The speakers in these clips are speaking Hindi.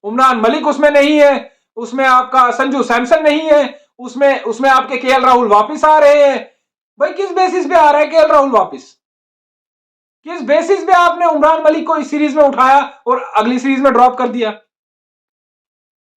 उमरान मलिक उसमें नहीं है, उसमें आपका संजू सैमसन नहीं है, उसमें उसमें आपके केएल राहुल वापस आ रहे हैं। भाई किस बेसिस पे आ रहा है केएल राहुल वापस? किस बेसिस पे आपने उमरान मलिक को इस सीरीज में उठाया और अगली सीरीज में ड्रॉप कर दिया?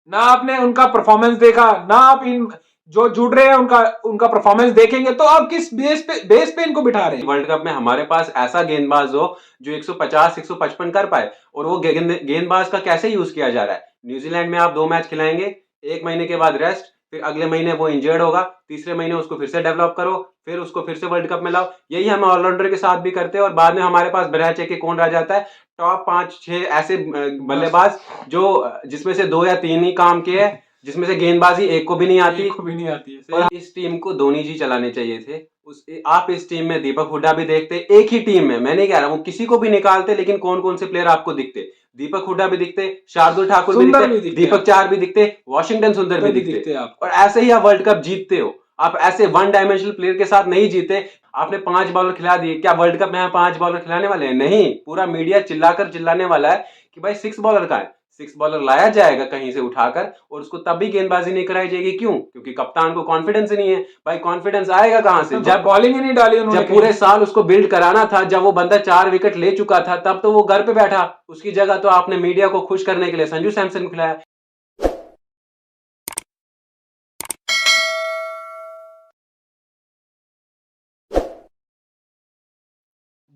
ना आपने उनका परफॉर्मेंस देखा, ना आप इन जो जुड़ रहे हैं उनका उनका परफॉर्मेंस देखेंगे, तो आप किस बेस पे इनको बिठा रहे हैं? वर्ल्ड कप में हमारे पास ऐसा गेंदबाज हो जो 150 155 कर पाए, और वो गेंदबाज का कैसे यूज किया जा रहा है। न्यूजीलैंड में आप 2 मैच खिलाएंगे, 1 महीने के बाद रेस्ट, फिर अगले महीने वो इंजर्ड होगा, तीसरे महीने उसको फिर से डेवलप करो, फिर उसको फिर से वर्ल्ड कप में लाओ। यही हम ऑलराउंडर के साथ भी करते हैं, और बाद में हमारे पास बगैर चेक के कौन रह जाता है, टॉप 5-6 ऐसे बल्लेबाज जो जिसमें से 2 या 3 ही काम किए हैं, जिसमें से गेंदबाजी एक को भी नहीं आती। है। और इस टीम को धोनी जी चलाने चाहिए थे। आप इस टीम में दीपक हुड्डा भी देखते, एक ही टीम में, मैं नहीं कह रहा हूं किसी को भी निकालते, लेकिन कौन कौन से प्लेयर आपको दिखते? दीपक हुड्डा भी दिखते, शार्दुल ठाकुर भी दिखते, दीपक चार भी दिखते, वॉशिंगटन सुंदर भी दिखते, और ऐसे ही आप वर्ल्ड कप जीतते हो। आप ऐसे वन डायमेंशनल प्लेयर के साथ नहीं जीते। आपने 5 बॉलर खिला दिए, क्या वर्ल्ड कप में हम 5 बॉलर खिलाने वाले हैं? नहीं, पूरा मीडिया चिल्लाने वाला है कि भाई 6 बॉलर का है। 6 बॉलर लाया जाएगा कहीं से उठाकर, और उसको तब भी गेंदबाजी नहीं कराई जाएगी। क्यों? क्योंकि कप्तान को कॉन्फिडेंस नहीं है। भाई कॉन्फिडेंस आएगा कहां से? जब बॉलिंग ही नहीं डाली उन्होंने, जब पूरे साल उसको बिल्ड कराना था, जब वो बंदा 4 विकेट ले चुका था, तब तो वो घर पे बैठा। उसकी जगह तो आपने मीडिया को खुश करने के लिए संजू सैमसन को खिलाया।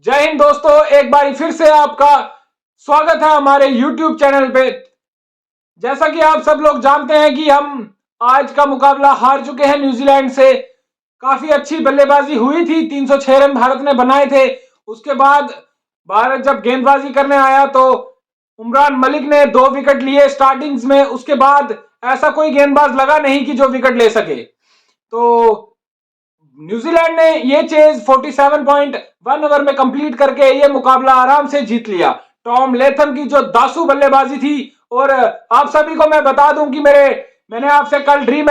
जय हिंद दोस्तों, एक बार फिर से आपका स्वागत है हमारे YouTube चैनल पे। जैसा कि आप सब लोग जानते हैं कि हम आज का मुकाबला हार चुके हैं न्यूजीलैंड से। काफी अच्छी बल्लेबाजी हुई थी, 306 रन भारत ने बनाए थे। उसके बाद भारत जब गेंदबाजी करने आया तो उमरान मलिक ने 2 विकेट लिए स्टार्टिंग्स में। उसके बाद ऐसा कोई गेंदबाज लगा नहीं कि जो विकेट ले सके। तो न्यूजीलैंड ने ये चेज 47.1 ओवर में कंप्लीट करके ये मुकाबला आराम से जीत लिया। टॉम लेथम की जो दासू बल्लेबाजी थी, और आप सभी को मैं बता दूं कि मैंने आपसे कल ड्रीम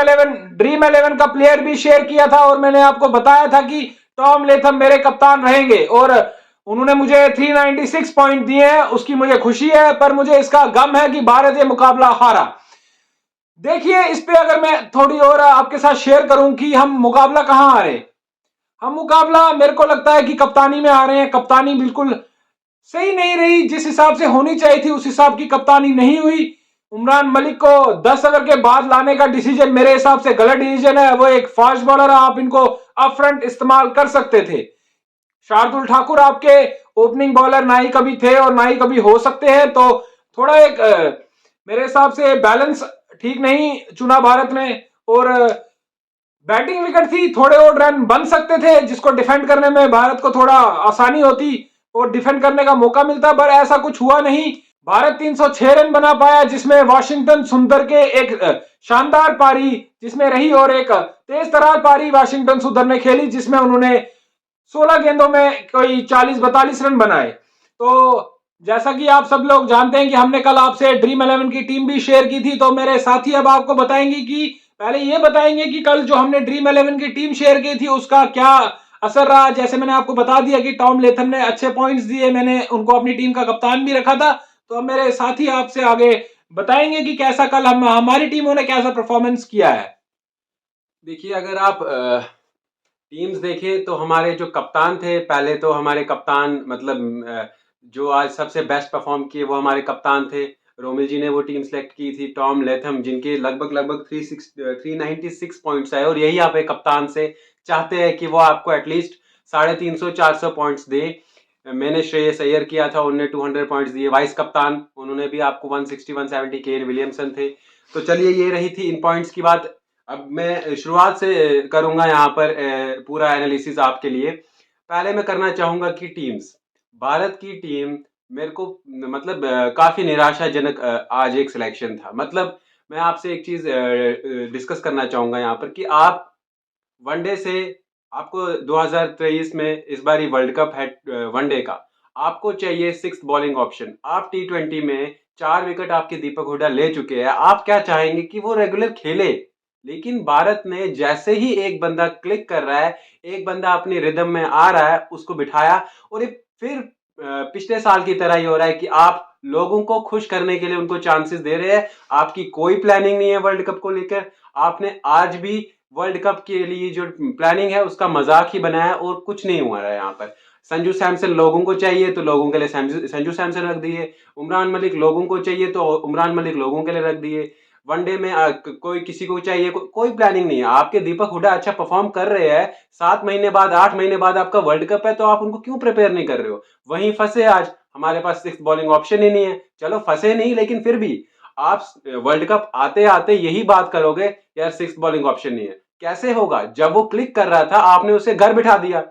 11 का प्लेयर भी शेयर किया था, और मैंने आपको बताया था कि टॉम लेथम मेरे कप्तान रहेंगे, और उन्होंने मुझे 396 पॉइंट दिए हैं। उसकी मुझे खुशी है, पर मुझे इसका गम है कि भारत ये मुकाबला हारा। देखिए, इस पे अगर मैं थोड़ी और आपके साथ शेयर करूं कि हम मुकाबला कहां हारे। हम मुकाबला, मेरे को लगता है कि कप्तानी में आ रहे हैं। कप्तानी बिल्कुल सही नहीं रही, जिस हिसाब से होनी चाहिए थी उस हिसाब की कप्तानी नहीं हुई। उमरान मलिक को 10 ओवर के बाद लाने का डिसीजन मेरे हिसाब से गलत डिसीजन है। वो एक फास्ट बॉलर है, आप इनको अप फ्रंट इस्तेमाल कर सकते थे। शार्दुल ठाकुर आपके ओपनिंग बॉलर ना ही कभी थे और ना ही कभी हो सकते हैं, तो थोड़ा एक मेरे हिसाब से बैलेंस ठीक नहीं चुना भारत ने। और बैटिंग विकेट थी, थोड़े और रन बन सकते थे, जिसको डिफेंड करने में भारत को थोड़ा आसानी होती और डिफेंड करने का मौका मिलता, पर ऐसा कुछ हुआ नहीं। भारत 306 रन बना पाया, जिसमें वॉशिंगटन सुंदर के एक शानदार पारी जिसमें रही, और एक तेज तरार पारी वॉशिंगटन सुंदर ने खेली, जिसमें उन्होंने 16 गेंदों में कोई 40-42 रन बनाए। तो जैसा कि आप सब लोग जानते हैं कि हमने कल आपसे ड्रीम 11 की टीम भी शेयर की थी, तो मेरे साथी अब आपको बताएंगे कि पहले ये बताएंगे कि कल जो हमने ड्रीम 11 की टीम शेयर की थी उसका क्या असर रहा। जैसे मैंने आपको बता दिया कि टॉम लेथम ने अच्छे पॉइंट्स दिए, मैंने उनको अपनी टीम का कप्तान भी रखा था। तो अब मेरे साथी आपसे आगे बताएंगे कि कैसा कल हमारी टीमों ने कैसा परफॉर्मेंस किया है। देखिए, अगर आप टीम्स देखें तो हमारे जो कप्तान थे, पहले तो हमारे कप्तान मतलब जो आज सबसे बेस्ट परफॉर्म किए वो हमारे कप्तान थे। रोमिल जी ने वो टीम सेलेक्ट की थी, टॉम लेथम, जिनके लगभग 396 पॉइंट्स आए, और यही आप एक कप्तान से चाहते हैं कि वो आपको एटलीस्ट 350-400 पॉइंट्स दे। मैंने श्रेयस अय्यर किया था, उन्होंने 200 पॉइंट्स दिए। वाइस कप्तान उन्होंने भी आपको 160-170, केन विलियमसन थे। तो चलिए, ये रही थी इन पॉइंट्स की बात। अब मैं शुरुआत से करूंगा यहाँ पर पूरा एनालिसिस आपके लिए। पहले मैं करना चाहूंगा कि टीम्स, भारत की टीम मेरे को मतलब काफी निराशाजनक आज एक सिलेक्शन था। मतलब मैं आपसे एक चीज डिस्कस करना चाहूंगा यहाँ पर कि आप वनडे से, आपको 2023 में इस बार ही वर्ल्ड कप है वनडे का, आपको चाहिए 6th बॉलिंग ऑप्शन। आप T20 में 4 विकेट आपके दीपक हुड्डा ले चुके हैं, आप क्या चाहेंगे कि वो रेगुलर खेले। लेकिन भारत ने जैसे ही एक बंदा क्लिक कर रहा है, एक बंदा अपनी रिदम में आ रहा है, उसको बिठाया, और ये फिर पिछले साल की तरह ही हो रहा है कि आप लोगों को खुश करने के लिए उनको चांसेस दे रहे हैं। आपकी कोई प्लानिंग नहीं है वर्ल्ड कप को लेकर। आपने आज भी वर्ल्ड कप के लिए जो प्लानिंग है उसका मजाक ही बनाया और कुछ नहीं हुआ है यहाँ पर। संजू सैमसन लोगों को चाहिए तो लोगों के लिए संजू सैमसन रख दिए। उमरान मलिक लोगों को चाहिए तो उमरान मलिक लोगों के लिए रख दिए। वनडे में कोई किसी को चाहिए, कोई प्लानिंग नहीं है। आपके दीपक हुडा अच्छा परफॉर्म कर रहे हैं, 7 महीने बाद 8 महीने बाद आपका वर्ल्ड कप है, तो आप उनको क्यों प्रिपेयर नहीं कर रहे हो? वहीं फंसे आज, हमारे पास सिक्स बॉलिंग ऑप्शन ही नहीं है। चलो फंसे नहीं, लेकिन फिर भी आप वर्ल्ड कप आते आते यही बात करोगे यार सिक्स बॉलिंग ऑप्शन नहीं है। कैसे होगा? जब वो क्लिक कर रहा था आपने उसे घर बिठा दिया।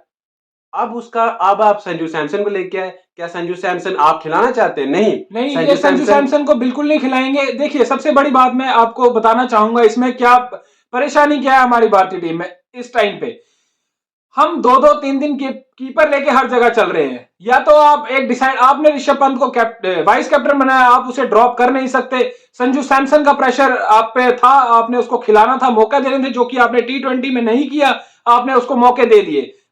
अब आप संजू सैमसन को लेके आए। क्या संजू सैमसन आप खिलाना चाहते हैं? नहीं, नहीं, ये संजू सैमसन को बिल्कुल नहीं खिलाएंगे। देखिए, सबसे बड़ी बात मैं आपको बताना चाहूंगा, इसमें क्या परेशानी क्या है हमारी भारतीय टीम में इस टाइम पे। हम 2-2 3 दिन के कीपर लेके हर जगह चल रहे हैं। या तो आप एक डिसाइड, आपने ऋषभ पंत को वाइस कैप्टन बनाया, आप उसे ड्रॉप कर नहीं सकते। संजू सैमसन का प्रेशर आप पे था, आपने उसको खिलाना था, मौका देने थे, जो कि आपने T20 में नहीं किया। आपने उसको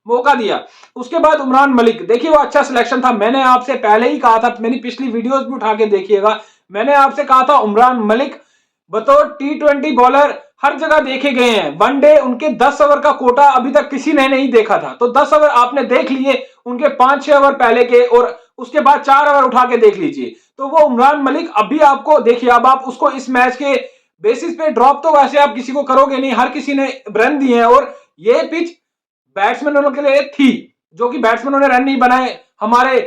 मौका दिया। उसके बाद उमरान मलिक, देखिए वो अच्छा सिलेक्शन था। मैंने आपसे पहले ही कहा था, मेरी पिछली वीडियोस भी उठा के देखिएगा, मैंने आपसे कहा था उमरान मलिक बतौर T20 बॉलर हर जगह देखे गए हैं। वनडे उनके 10 ओवर का कोटा अभी तक किसी ने नहीं देखा था, तो 10 ओवर आपने देख लिए उनके 5-6 ओवर पहले के, और उसके बाद 4 ओवर उठा के देख लीजिए। तो वो उमरान मलिक अभी आपको देखिए, अब आप उसको इस मैच के बेसिस पे ड्रॉप तो वैसे आप किसी को करोगे नहीं, हर किसी ने रन दिए हैं। और ये पिच बैट्समैनों के लिए थी, जो कि बैट्समैनों ने रन नहीं बनाए हमारे।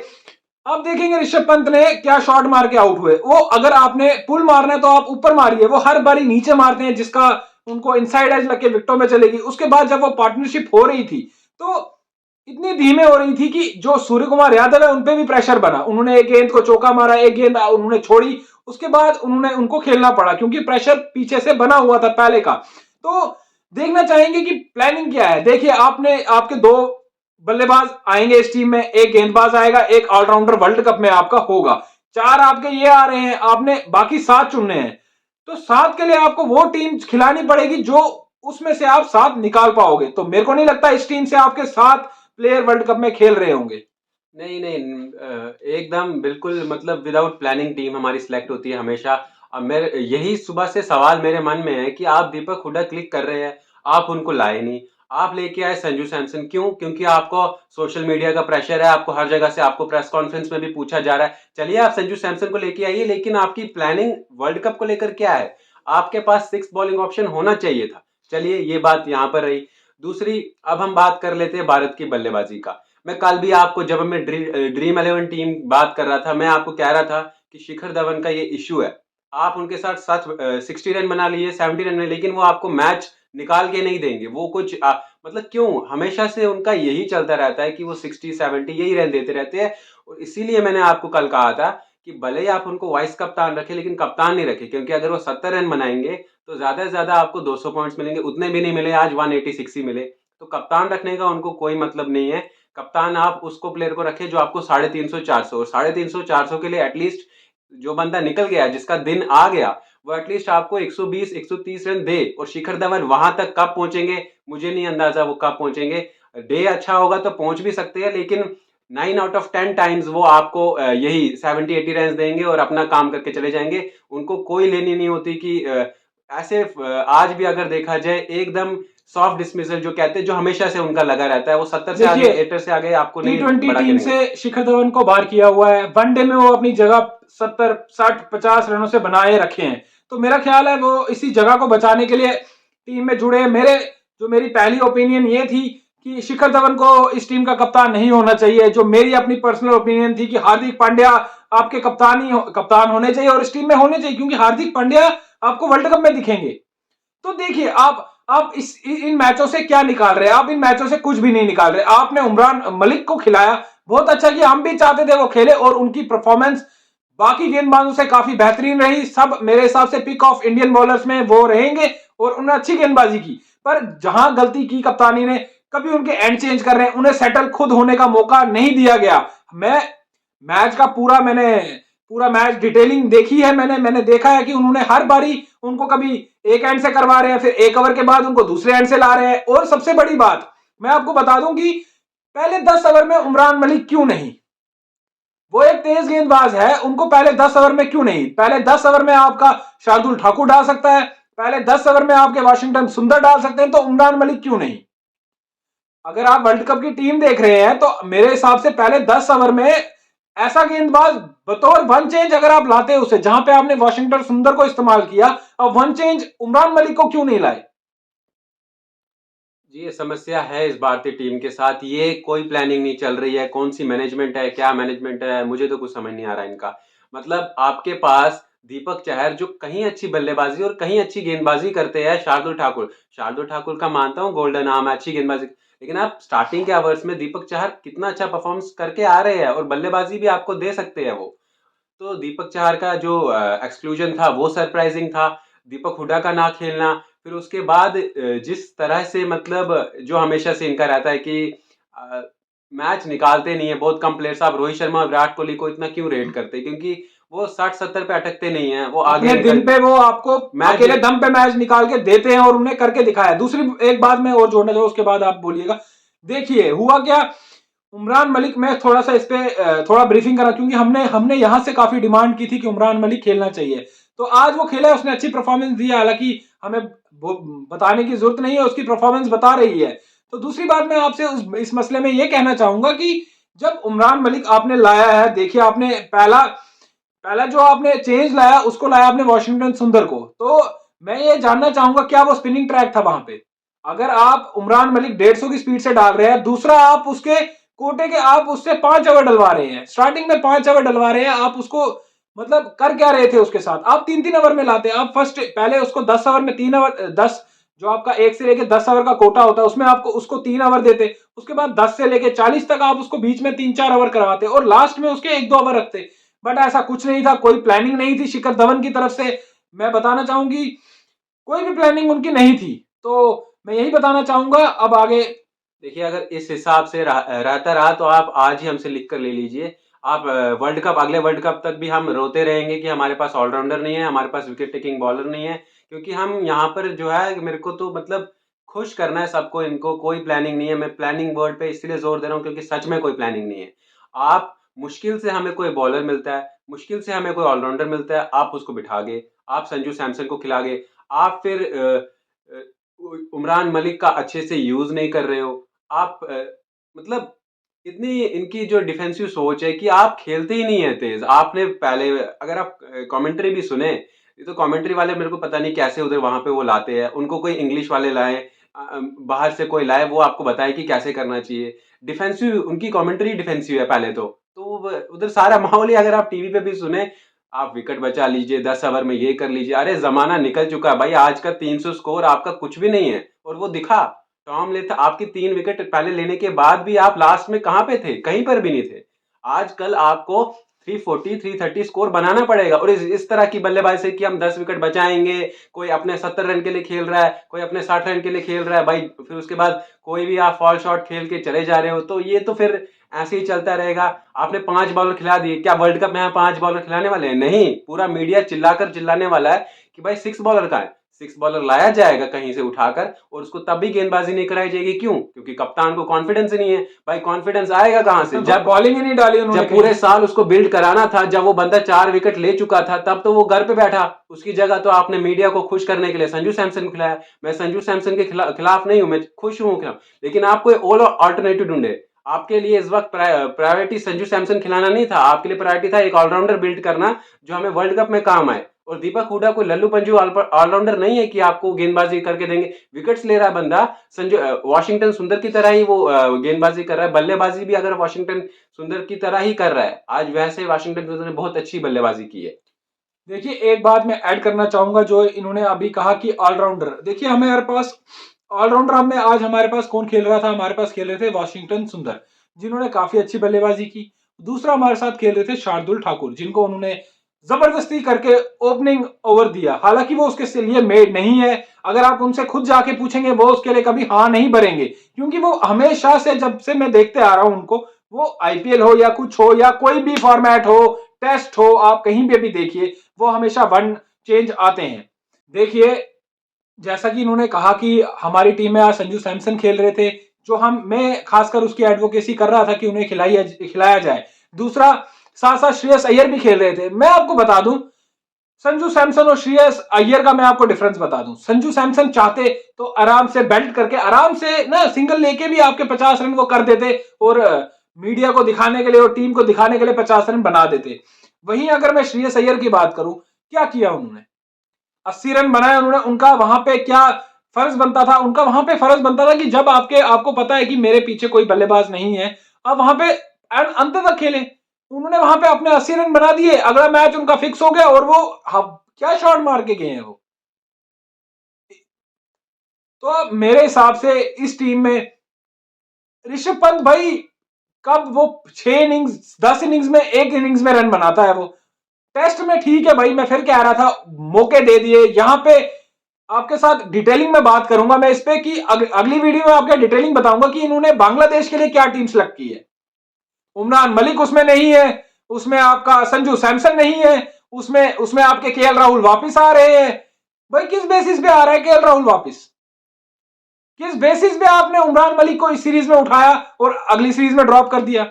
अब देखेंगे ऋषभ पंत ने क्या शॉट मार के आउट हुए। वो अगर आपने पुल मारना है तो आप ऊपर मारिए, वो हर बारी नीचे मारते हैं, जिसका उनको इनसाइड एज लग के विकेटों में चलेगी। उसके बाद जब वो पार्टनरशिप हो रही थी तो इतनी धीमे हो रही थी कि जो सूर्य कुमार यादव है उनपे भी प्रेशर बना। उन्होंने एक गेंद को चौका मारा, एक गेंद उन्होंने छोड़ी, उसके बाद उनको खेलना पड़ा, क्योंकि प्रेशर पीछे से बना हुआ था पहले का। तो देखना चाहेंगे कि प्लानिंग क्या है। देखिए, आपके 2 बल्लेबाज आएंगे इस टीम में, एक गेंदबाज आएगा, एक ऑलराउंडर वर्ल्ड कप में आपका होगा। 4 आपके ये आ रहे हैं, आपने बाकी 7 चुनने हैं। तो 7 के लिए आपको वो टीम खिलानी पड़ेगी जो उसमें से आप 7 निकाल पाओगे। तो मेरे को नहीं लगता इस टीम से आपके 7 प्लेयर वर्ल्ड कप में खेल रहे होंगे। नहीं नहीं, एकदम बिल्कुल, मतलब विदाउट प्लानिंग टीम हमारी सिलेक्ट होती है हमेशा। अब मेरे यही सुबह से सवाल मेरे मन में है कि आप दीपक हुडा क्लिक कर रहे हैं, आप उनको लाए नहीं। आप लेके आए संजू सैमसन, क्यों? क्योंकि आपको सोशल मीडिया का प्रेशर है, आपको हर जगह से, आपको प्रेस कॉन्फ्रेंस में भी पूछा जा रहा है। चलिए आप संजू सैमसन को लेके आइए, लेकिन आपकी प्लानिंग वर्ल्ड कप को लेकर क्या है? आपके पास 6 बॉलिंग ऑप्शन होना चाहिए था। चलिए ये बात यहाँ पर रही। दूसरी, अब हम बात कर लेते हैं भारत की बल्लेबाजी का। मैं कल भी आपको, जब मैं ड्रीम 11 टीम बात कर रहा था, मैं आपको कह रहा था कि शिखर धवन का ये इश्यू है। आप उनके साथ 60 रन बना लिए, 70 रन में, लेकिन वो आपको मैच निकाल के नहीं देंगे। वो कुछ मतलब क्यों हमेशा से उनका यही चलता रहता है कि वो 60-70 यही रन देते रहते हैं। और इसीलिए मैंने आपको कल कहा था कि भले ही आप उनको वाइस कप्तान रखे, लेकिन कप्तान नहीं रखे, क्योंकि अगर वो 70 रन बनाएंगे तो ज्यादा से ज्यादा आपको 200 पॉइंट्स मिलेंगे। उतने भी नहीं मिले, आज 186 ही मिले। तो कप्तान रखने का उनको कोई मतलब नहीं है। कप्तान आप उसको प्लेयर को रखे जो आपको 350-400, और 350-400 के लिए एटलीस्ट जो बंदा निकल गया, जिसका दिन आ गया, वो एटलीस्ट आपको 120-130 रन दे। और शिखर धवन वहां तक कब पहुंचेंगे मुझे नहीं अंदाजा, वो कब पहुंचेंगे। डे अच्छा होगा तो पहुंच भी सकते हैं, लेकिन 9 आउट ऑफ 10 टाइम्स वो आपको यही 70-80 रन देंगे और अपना काम करके चले जाएंगे। उनको कोई लेनी नहीं होती कि ऐसे आज भी अगर देखा जाए एकदम सॉफ्ट डिसमिसल जो कहते हैं, जो हमेशा से उनका लगा रहता है, वो 70 से आगे, 80 से आगे आपको नहीं T20 टीम से शिखर धवन को बाहर किया हुआ है। वनडे में वो अपनी जगह 70, 60, 50 रनों से बनाए रखे हैं। तो मेरा ख्याल है वो इसी जगह को बचाने के लिए टीम में जुड़े हैं। मेरी पहली ओपिनियन ये थी कि शिखर धवन को इस टीम का कप्तान नहीं होना चाहिए। जो मेरी अपनी पर्सनल ओपिनियन थी कि हार्दिक पांड्या आपके कप्तान होने चाहिए और इस टीम में होने चाहिए, क्योंकि हार्दिक पांड्या आपको वर्ल्ड कप में दिखेंगे। तो देखिए, आप इन मैचों से क्या निकाल रहे हैं? आप इन मैचों से कुछ भी नहीं निकाल रहे। आपने उमरान मलिक को खिलाया, बहुत अच्छा किया, हम भी चाहते थे वो खेले, और उनकी परफॉर्मेंस बाकी गेंदबाजों से काफी बेहतरीन रही। सब मेरे हिसाब से पिक ऑफ इंडियन बॉलर्स में वो रहेंगे, और उन्होंने अच्छी गेंदबाजी की। पर जहां गलती की कप्तानी ने, कभी उनके एंड चेंज कर रहे हैं, उन्हें सेटल खुद होने का मौका नहीं दिया गया। मैं मैच का पूरा मैच डिटेलिंग देखी है, मैंने देखा है कि उन्होंने हर बारी उनको कभी एक एंड से करवा रहे हैं, फिर एक ओवर के बाद उनको दूसरे एंड से ला रहे हैं। और सबसे बड़ी बात मैं आपको बता दूं कि पहले 10 ओवर में उमरान मलिक क्यों नहीं, वो एक तेज गेंदबाज है, उनको पहले 10 ओवर में क्यों नहीं? पहले 10 ओवर में आपका शार्दुल ठाकुर डाल सकता है, पहले 10 ओवर में आपके वाशिंगटन सुंदर डाल सकते हैं, तो उमरान मलिक क्यों नहीं? अगर आप वर्ल्ड कप की टीम देख रहे हैं तो मेरे हिसाब से पहले 10 ओवर में ऐसा गेंदबाज बतौर वन चेंज अगर आप लाते उसे, जहां पे आपने वाशिंगटन सुंदर को इस्तेमाल किया, अब वन चेंज उमरान मलिक को क्यों नहीं लाए? जी, ये समस्या है इस भारतीय टीम के साथ। ये कोई प्लानिंग नहीं चल रही है, कौन-सी मैनेजमेंट है, क्या मैनेजमेंट है, मुझे तो कुछ समझ नहीं आ रहा है इनका। मतलब आपके पास दीपक चहर जो कहीं अच्छी बल्लेबाज़ी और कहीं अच्छी गेंदबाज़ी करते हैं, शार्दुल ठाकुर। शार्दुल ठाकुर का मानता हूँ गोल्डन आर्म है, अच्छी गेंदबाज़ी, लेकिन आप स्टार्टिंग के ओवर्स में दीपक चहर कितना अच्छा परफ़ॉर्मेंस करके आ रहे हैं और बल्लेबाज़ी भी आपको दे सकते हैं वो। तो दीपक चाहर का जो एक्सक्लूजन था वो सरप्राइजिंग था। दीपक हुड्डा का ना खेलना, फिर उसके बाद जिस तरह से मतलब जो हमेशा से इनका रहता है कि अ, मैच निकालते नहीं है, बहुत कम प्लेयर्स। आप रोहित शर्मा और विराट कोहली को इतना क्यों रेट करते हैं? क्योंकि वो 60-70 पे अटकते नहीं हैं, वो आगे अपने दिन निकल पे वो आपको मैच अकेले दम पे मैच निकाल के देते हैं और उन्हें करके दिखाया। दूसरी एक बात मैं और जोड़ना चाहूँ, उसके बाद आप बोलिएगा। देखिए हुआ क्या, उमरान मलिक, मैं थोड़ा सा इस पे थोड़ा ब्रीफिंग करा, क्योंकि हमने हमने यहां से काफी डिमांड की थी कि उमरान मलिक खेलना चाहिए। तो आज वो खेला, उसने अच्छी परफॉर्मेंस दी है, हालांकि हमें बताने की जरूरत नहीं है, उसकी परफॉर्मेंस बता रही है। तो दूसरी बात मैं आपसे इस मसले में ये कहना चाहूंगा कि जब उमरान मलिक आपने लाया है, देखिए आपने पहला पहला जो आपने चेंज लाया, उसको लाया आपने वॉशिंगटन सुंदर को, तो मैं ये जानना चाहूंगा क्या वो स्पिनिंग ट्रैक था वहां पे? अगर आप उमरान मलिक 150 की स्पीड से डाल रहे हैं, दूसरा आप उसके कोटे के आप उससे 5 ओवर डलवा रहे हैं, स्टार्टिंग में 5 ओवर डलवा रहे हैं, आप उसको मतलब कर क्या रहे थे उसके साथ? आप 3-3 ओवर में लाते, आप फर्स्ट पहले उसको 10 ओवर में 3 ओवर 10, जो आपका 1 से लेके 10 ओवर का कोटा होता है, उसमें आपको उसको 3 ओवर देते, उसके बाद 10 से लेके 40 तक आप उसको बीच में 3-4 ओवर करवाते और लास्ट में उसके 1-2 ओवर रखते। बट ऐसा कुछ नहीं था, कोई प्लानिंग नहीं थी शिखर धवन की तरफ से। मैं बताना चाहूंगी कोई भी प्लानिंग उनकी नहीं थी। तो मैं यही बताना चाहूंगा, अब आगे। देखिए, अगर इस हिसाब से रहता रहा तो आप आज ही हमसे लिख कर ले लीजिए। आप वर्ल्ड कप, अगले वर्ल्ड कप तक भी हम रोते रहेंगे कि हमारे पास ऑलराउंडर नहीं है, हमारे पास विकेट टेकिंग बॉलर नहीं है। क्योंकि हम यहाँ पर जो है, मेरे को तो मतलब खुश करना है सबको, इनको कोई प्लानिंग नहीं है। मैं प्लानिंग वर्ड पे इसलिए जोर दे रहा हूँ क्योंकि सच में कोई प्लानिंग नहीं है। आप मुश्किल से हमें कोई बॉलर मिलता है, मुश्किल से हमें कोई ऑलराउंडर मिलता है, आप उसको बिठा गए, आप संजू सैमसन को खिला गए, आप फिर उमरान मलिक का अच्छे से यूज नहीं कर रहे हो। आप मतलब इतनी इनकी जो डिफेंसिव सोच है कि आप खेलते ही नहीं है तेज। आपने पहले, अगर आप कमेंट्री भी सुने, ये तो कमेंट्री वाले मेरे को पता नहीं कैसे उधर वहां पे वो लाते हैं। उनको कोई इंग्लिश वाले लाए, बाहर से कोई लाए, वो आपको बताए कि कैसे करना चाहिए। डिफेंसिव उनकी कमेंट्री डिफेंसिव है पहले तो उधर सारा माहौल ही, अगर आप टीवी पे भी सुने, आप विकेट बचा लीजिए, 10 ओवर में ये कर लीजिए। अरे जमाना निकल चुका है भाई, आज का 300 स्कोर आपका कुछ भी नहीं है। और वो दिखा, टॉम लेथ आपकी 3 विकेट पहले लेने के बाद भी आप लास्ट में कहां पे थे? कहीं पर भी नहीं थे। आजकल आपको 340 330 स्कोर बनाना पड़ेगा, और इस तरह की बल्लेबाजी से कि हम 10 विकेट बचाएंगे, कोई अपने 70 रन के लिए खेल रहा है, कोई अपने 60 रन के लिए खेल रहा है भाई, फिर उसके बाद कोई भी आप फॉल शॉट खेल के चले जा रहे हो, तो ये तो फिर ऐसे ही चलता रहेगा। आपने 5 बॉलर खिला दिए, क्या वर्ल्ड कप में हम 5 बॉलर खिलाने वाले हैं? नहीं, पूरा मीडिया चिल्लाने वाला है कि भाई 6 बॉलर कहाँ है। 6 बॉलर लाया जाएगा कहीं से उठाकर, और उसको तब भी गेंदबाजी नहीं कराई जाएगी। क्यों? क्योंकि कप्तान को कॉन्फिडेंस ही नहीं है। भाई कॉन्फिडेंस आएगा कहां से? जब बॉलिंग ही नहीं डाली उन्होंने, जब पूरे साल उसको बिल्ड कराना था, जब वो बंदा 4 विकेट ले चुका था, तब तो वो घर पे बैठा। उसकी जगह तो आपने मीडिया को खुश करने के लिए संजू सैमसन को खिलाया। मैं संजू सैमसन के खिलाफ नहीं हूं, मैं खुश हूं खिलाफ, लेकिन आप कोई और अल्टरनेटिव ढूंढे। आपके लिए इस वक्त प्रायोरिटी संजू सैमसन खिलाना नहीं था, आपके लिए प्रायोरिटी था एक ऑलराउंडर बिल्ड करना जो हमें वर्ल्ड कप में काम आए। और दीपक हुडा कोई लल्लू पंजू ऑलराउंडर नहीं है कि आपको गेंदबाजी करके देंगे। विकेट्स ले रहा है बंदा, संजू वॉशिंगटन सुंदर की तरह ही वो गेंदबाजी कर रहा है। बल्लेबाजी भी अगर वॉशिंगटन सुंदर की तरह ही कर रहा है आज, वैसे वॉशिंगटन सुंदर ने बहुत अच्छी बल्लेबाजी की है। देखिए एक बात मैं ऐड करना चाहूंगा, जो इन्होंने अभी कहा कि ऑलराउंडर, देखिए हमारे पास ऑलराउंडर, हमें आज हमारे पास कौन खेल रहा था? हमारे पास खेल रहे थे वॉशिंगटन सुंदर, जिन्होंने काफी अच्छी बल्लेबाजी की। दूसरा हमारे साथ खेल रहे थे शार्दुल ठाकुर, जिनको उन्होंने जबरदस्ती करके ओपनिंग ओवर दिया, हालांकि वो उसके लिए मेड नहीं है। अगर आप उनसे खुद जाके पूछेंगे, वो उसके लिए कभी हाँ नहीं भरेंगे, क्योंकि वो हमेशा से, जब से मैं देखते आ रहा हूं उनको, वो आईपीएल हो या कुछ हो या कोई भी फॉर्मेट हो, टेस्ट हो, आप कहीं पे भी देखिए, वो हमेशा वन चेंज आते हैं। देखिए जैसा कि इन्होंने कहा कि हमारी टीम में आज संजू सैमसन खेल रहे थे, जो मैं खासकर उसकी एडवोकेसी कर रहा था कि उन्हें खिलाया जाए। दूसरा, साथ साथ श्रेयस अय्यर भी खेल रहे थे। मैं आपको बता दूं, संजू सैमसन और श्रेयस अय्यर का मैं आपको डिफरेंस बता दूं। संजू सैमसन चाहते तो आराम से बेल्ट करके आराम से ना सिंगल लेके भी आपके 50 रन वो कर देते और मीडिया को दिखाने के लिए और टीम को दिखाने के लिए 50 रन बना देते। वहीं अगर मैं श्रेयस अय्यर की बात करूं, क्या किया उन्होंने? 80 रन बनाए उन्होंने। उनका वहां पे क्या फर्ज बनता था? उनका वहां पे फर्ज बनता था कि जब आपको पता है कि मेरे पीछे कोई बल्लेबाज नहीं है, आप वहां पे अंत तक खेले। उन्होंने वहां पे अपने 80 रन बना दिए, अगला मैच उनका फिक्स हो गया और वो क्या शॉट मार के गए हैं वो। तो मेरे हिसाब से इस टीम में ऋषभ पंत भाई, कब वो 6 इनिंग्स 10 इनिंग्स में एक इनिंग्स में रन बनाता है वो। टेस्ट में ठीक है भाई, मैं फिर कह रहा था मौके दे दिए। यहां पे आपके साथ डिटेलिंग में बात करूंगा मैं इस पे कि अगली वीडियो में आपको डिटेलिंग बताऊंगा कि इन्होंने बांग्लादेश के लिए क्या टीम सेलेक्ट की है। उमरान मलिक उसमें नहीं है, उसमें आपका संजू सैमसन नहीं है, उसमें उसमें आपके केएल राहुल वापस आ रहे हैं। भाई किस बेसिस पे आ रहा है केएल राहुल वापस? किस बेसिस पे आपने उमरान मलिक को इस सीरीज में उठाया और अगली सीरीज में ड्रॉप कर दिया?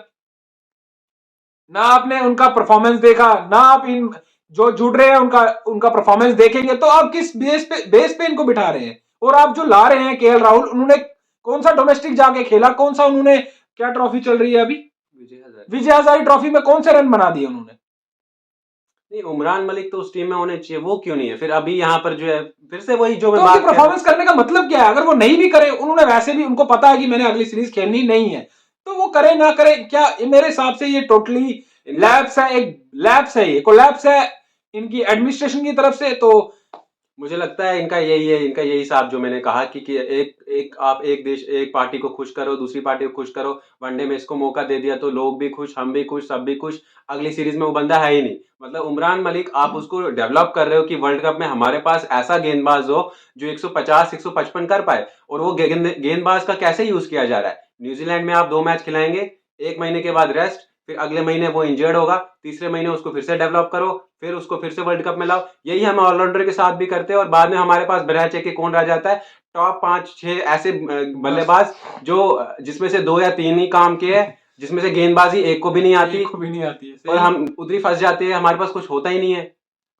ना आपने उनका परफॉर्मेंस देखा, ना आप इन जो जुड़ रहे हैं उनका उनका परफॉर्मेंस देखेंगे। तो आप किस बेस पे इनको बिठा रहे हैं? और आप जो ला रहे हैं केएल राहुल, उन्होंने कौन सा डोमेस्टिक जाके खेला? कौन सा उन्होंने, क्या ट्रॉफी चल रही है अभी, विजय हजारे ट्रॉफी में कौन से रन बना दिए उन्होंने? नहीं, उमरान मलिक तो उस टीम में होने चाहिए, वो क्यों नहीं है? फिर अभी यहाँ पर जो है फिर से वही जो मैं तो बात कर परफॉर्मेंस करने का मतलब क्या है? अगर वो नहीं भी करे, उन्होंने वैसे भी उनको पता है कि मैंने अगली सीरीज खेलनी नहीं है, तो वो करे ना करे क्या, मेरे हिसाब से ये टोटली लैप्स है, एक लैप्स है, ये कोलैप्स है इनकी एडमिनिस्ट्रेशन की तरफ से। तो मुझे लगता है इनका यही है, इनका यही हिसाब जो मैंने कहा कि आप एक देश एक पार्टी को खुश करो, दूसरी पार्टी को खुश करो। वनडे में इसको मौका दे दिया तो लोग भी खुश, हम भी खुश, सब भी खुश। अगली सीरीज में वो बंदा है ही नहीं। मतलब उमरान मलिक आप उसको डेवलप कर रहे हो कि वर्ल्ड कप में हमारे पास ऐसा गेंदबाज हो जो 150 155 कर पाए, और वो गेंदबाज का कैसे यूज किया जा रहा है। न्यूजीलैंड में आप 2 मैच खिलाएंगे, 1 महीने के बाद रेस्ट, फिर अगले महीने वो इंजर्ड होगा, तीसरे महीने उसको फिर से डेवलप करो, फिर उसको फिर से वर्ल्ड कप में लाओ। यही हम ऑलराउंडर के साथ भी करते हैं, और बाद में हमारे पास बगैर चेक के कौन रह जाता है? टॉप 5-6 ऐसे बल्लेबाज जो जिसमें से 2 या 3 ही काम के है, जिसमें से गेंदबाजी एक को भी नहीं आती, और हम उधर ही फंस जाते हैं, हमारे पास कुछ होता ही नहीं है।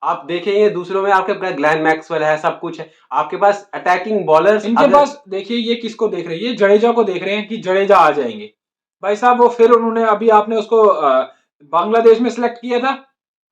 आप देखेंगे दूसरों में आपके ग्लेन मैक्सवेल है, सब कुछ है, आपके पास अटैकिंग बॉलर्स इनके पास देखिए, ये किसको देख रहे हैं? ये जडेजा को देख रहे हैं कि जडेजा आ जाएंगे। भाई साहब वो फिर उन्होंने अभी आपने उसको बांग्लादेश में सिलेक्ट किया था,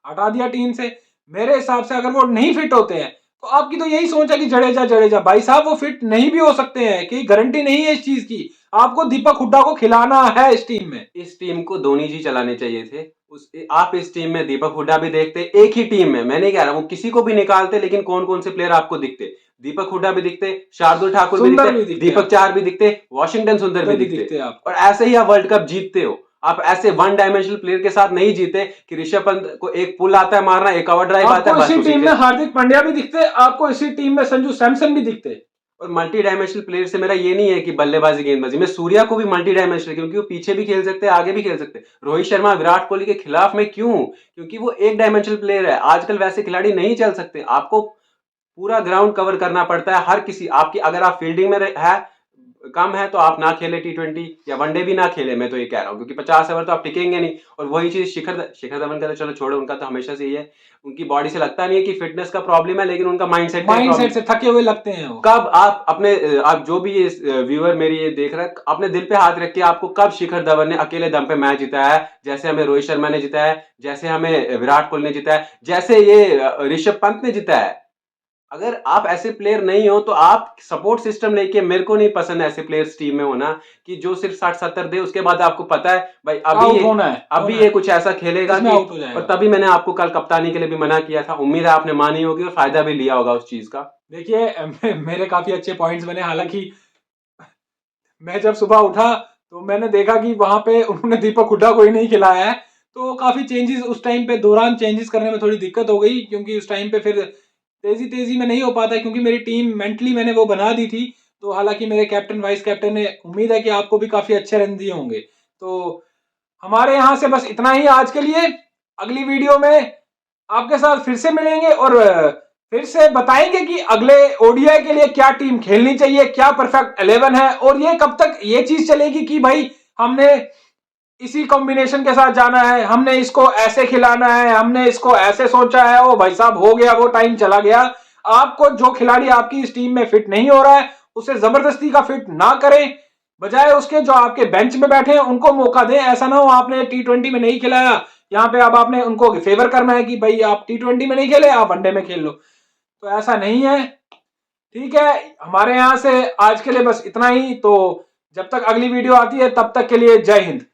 हटा दिया टीम से। मेरे हिसाब से अगर वो नहीं फिट होते हैं तो आपकी तो यही सोच है कि जडेजा जडेजा। भाई साहब वो फिट नहीं भी हो सकते हैं, कि गारंटी नहीं है इस चीज की। आपको दीपक हुड्डा को खिलाना है इस टीम में। इस टीम को धोनी जी चलाने चाहिए थे। आप इस टीम में दीपक हुड्डा भी देखते, एक ही टीम में, मैं नहीं कह रहा हूं किसी को भी निकालते, लेकिन कौन कौन से प्लेयर आपको दिखते? दीपक हुड्डा भी दिखते, शार्दुल ठाकुर भी दिखते, दीपक चार भी दिखते, वॉशिंगटन सुंदर भी दिखते आप। और ऐसे ही आप वर्ल्ड कप जीतते हो। आप ऐसे वन डायमेंशनल प्लेयर के साथ नहीं जीते कि ऋषभ पंत को एक पुल आता है मारना, एक कवर ड्राइव आता है, इसी टीम में हार्दिक पांड्या भी दिखते, आपको इसी टीम में संजू सैमसन भी दिखते। और मल्टी डायमेंशनल प्लेयर से मेरा ये नहीं है कि बल्लेबाजी गेंदबाजी, मैं सूर्या को भी मल्टी डायमेंशनल, क्योंकि वो पीछे भी खेल सकते हैं, आगे भी खेल सकते हैं। रोहित शर्मा विराट कोहली के खिलाफ में क्यों? क्योंकि वो एक डायमेंशनल प्लेयर है। आजकल वैसे खिलाड़ी नहीं चल सकते, आपको पूरा ग्राउंड कवर करना पड़ता है। हर किसी आपकी, अगर आप फील्डिंग में है कम है तो आप ना खेले T20 या वनडे भी ना खेले, मैं तो ये कह रहा हूँ, क्योंकि 50 ओवर तो आप टिकेंगे नहीं। और वही चीज शिखर धवन का तो चलो छोड़ो, उनका तो हमेशा से ही है, उनकी बॉडी से लगता नहीं है कि फिटनेस का प्रॉब्लम है, लेकिन उनका माइंडसेट से थके हुए लगते हैं वो। कब आप अपने, आप जो भी ये व्यूअर मेरी ये देख रहा है, अपने दिल पे हाथ रख के, आपको कब शिखर धवन ने अकेले दम पे मैच जिताया है? जैसे हमें रोहित शर्मा ने जिताया है, जैसे हमें विराट कोहली ने जिताया है, जैसे ये ऋषभ पंत ने जिताया है। अगर आप ऐसे प्लेयर नहीं हो तो आप सपोर्ट सिस्टम लेके, मेरे को नहीं पसंद ऐसे प्लेयर्स टीम में होना कि जो सिर्फ 60-70 दे, उसके बाद आपको पता है भाई अभी ये कुछ ऐसा खेलेगा कि, और तभी मैंने आपको कल कप्तानी के लिए भी मना किया था। उम्मीद है आपने मानी होगी और फायदा भी लिया होगा उस चीज का। देखिए मेरे काफी अच्छे पॉइंट्स बने, हालांकि मैं जब सुबह उठा तो मैंने देखा कि वहां पे उन्होंने दीपक हुड्डा को ही नहीं खिलाया है, तो काफी चेंजेस उस टाइम पे दौरान चेंजेस करने में थोड़ी दिक्कत हो गई, क्योंकि उस टाइम पे फिर तेजी में नहीं हो पाता, क्योंकि मेरी टीम मेंटली मैंने वो बना दी थी। तो हालांकि मेरे कैप्टन वाइस कैप्टन ने, उम्मीद है कि आपको भी काफी अच्छे रन दिए होंगे। तो हमारे यहाँ से बस इतना ही आज के लिए। अगली वीडियो में आपके साथ फिर से मिलेंगे और फिर से बताएंगे कि अगले ओडीआई के लिए क्या टीम खेलनी चाहिए, क्या परफेक्ट 11 है, और ये कब तक ये चीज चलेगी कि भाई हमने इसी कॉम्बिनेशन के साथ जाना है, हमने इसको ऐसे खिलाना है, हमने इसको ऐसे सोचा है, ओ भाई साहब हो गया, वो टाइम चला गया। आपको जो खिलाड़ी आपकी इस टीम में फिट नहीं हो रहा है उसे जबरदस्ती का फिट ना करें, बजाय उसके जो आपके बेंच में बैठे हैं उनको मौका दें। ऐसा ना हो आपने T20 में नहीं खिलाया, यहाँ पे अब आपने उनको फेवर करना है कि भाई आप T20 में नहीं खेले, आप वनडे में खेल लो, तो ऐसा नहीं है। ठीक है, हमारे यहाँ से आज के लिए बस इतना ही। तो जब तक अगली वीडियो आती है तब तक के लिए जय हिंद।